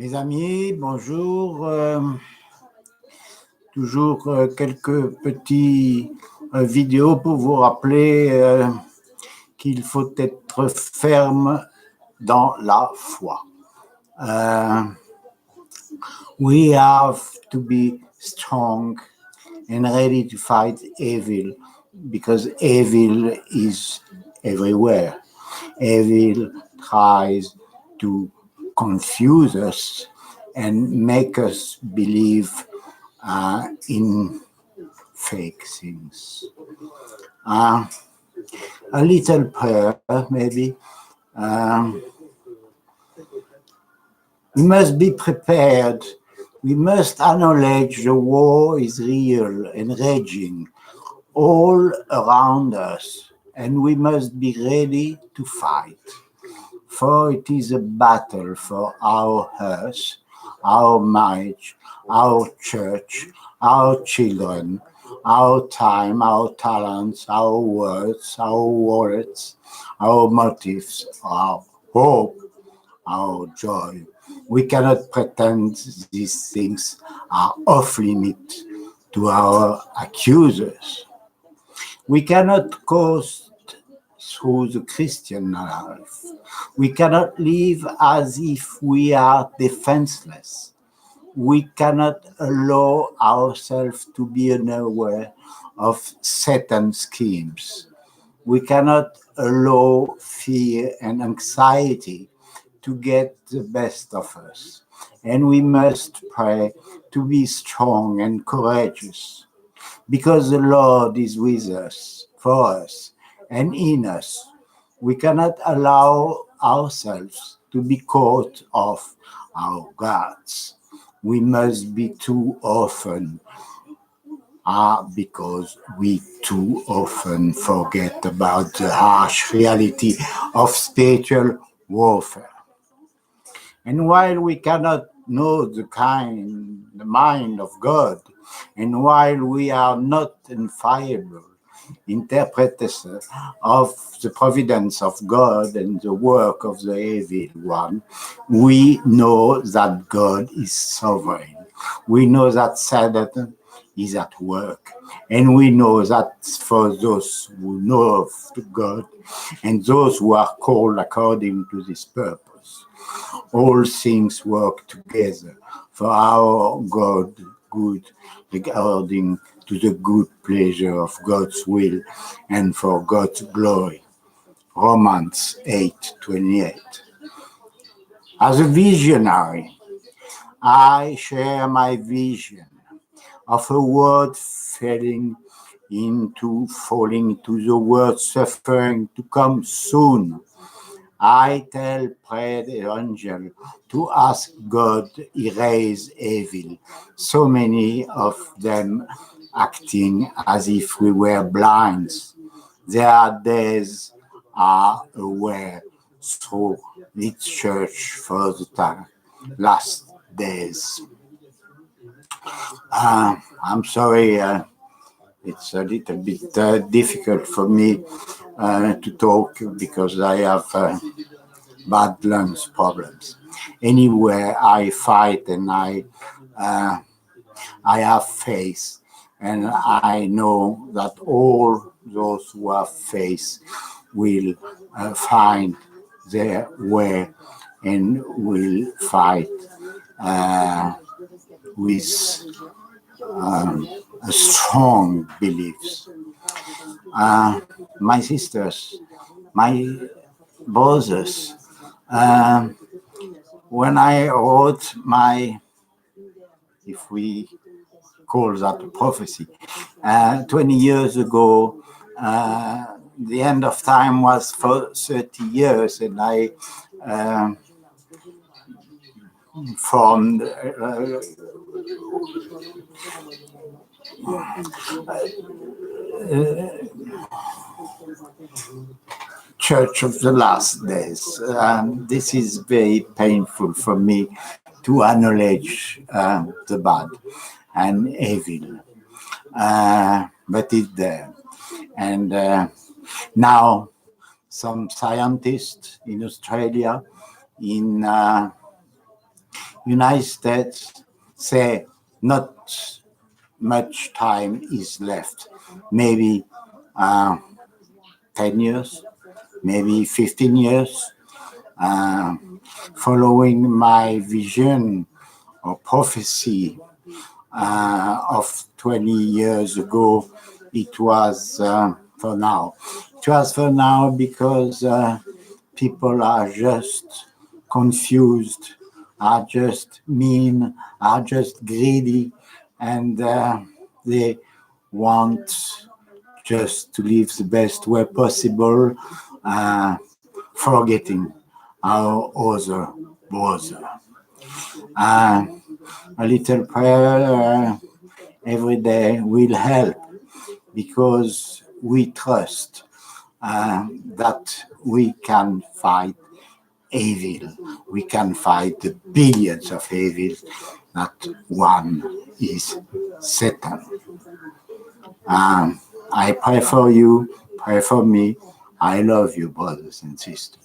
Mes amis, bonjour. Toujours quelques petits vidéos pour vous rappeler qu'il faut être ferme dans la foi. We have to be strong and ready to fight evil because evil is everywhere. Evil tries to confuse us and make us believe in fake things. A little prayer, maybe. We must be prepared. We must acknowledge the war is real and raging all around us, and we must be ready to fight. For it is a battle for our earth, our marriage, our church, our children, our time, our talents, our words, our wallets, our motives, our hope, our joy. We cannot pretend these things are off limit to our accusers. We cannot coast through the Christian life. We cannot live as if we are defenseless. We cannot allow ourselves to be unaware of Satan's schemes. We cannot allow fear and anxiety to get the best of us. And we must pray to be strong and courageous, because the Lord is with us, for us, and in us. We cannot allow ourselves to be caught off our guards. We must be too often, because we too often forget about the harsh reality of spiritual warfare. And while we cannot know the mind of God, and while we are not infallible interpreters of the providence of God and the work of the evil one, we know that God is sovereign. We know that Satan is at work. And we know that for those who know of God and those who are called according to this purpose, all things work together for our good, according to the good pleasure of God's will and for God's glory. Romans 8:28. As a visionary, I share my vision of a world falling into the word suffering to come soon. I tell prayer angel to ask God erase evil. So many of them acting as if we were blind. Their days are aware through its church for the time, last days. I'm sorry, it's a little bit difficult for me to talk because I have bad lungs problems. Anywhere I fight and I have faith, and I know that all those who have faith will find their way and will fight with a strong beliefs. My sisters, my brothers, when I wrote my, if we call that a prophecy, 20 years ago, the end of time was for 30 years, and I formed Church of the Last Days. This is very painful for me to acknowledge the bad and evil, but it's there. And now some scientists in Australia, in United States say not much time is left, maybe uh, 10 years, maybe 15 years. Uh, Following my vision or prophecy of 20 years ago, it was for now. It was for now because people are just confused, are just mean, are just greedy, and they want just to live the best way possible, uh, forgetting our other brother. Uh, a little prayer every day will help because we trust that we can fight evil. We can fight the billions of evils. That one is Satan. I pray for you, pray for me. I love you, brothers and sisters.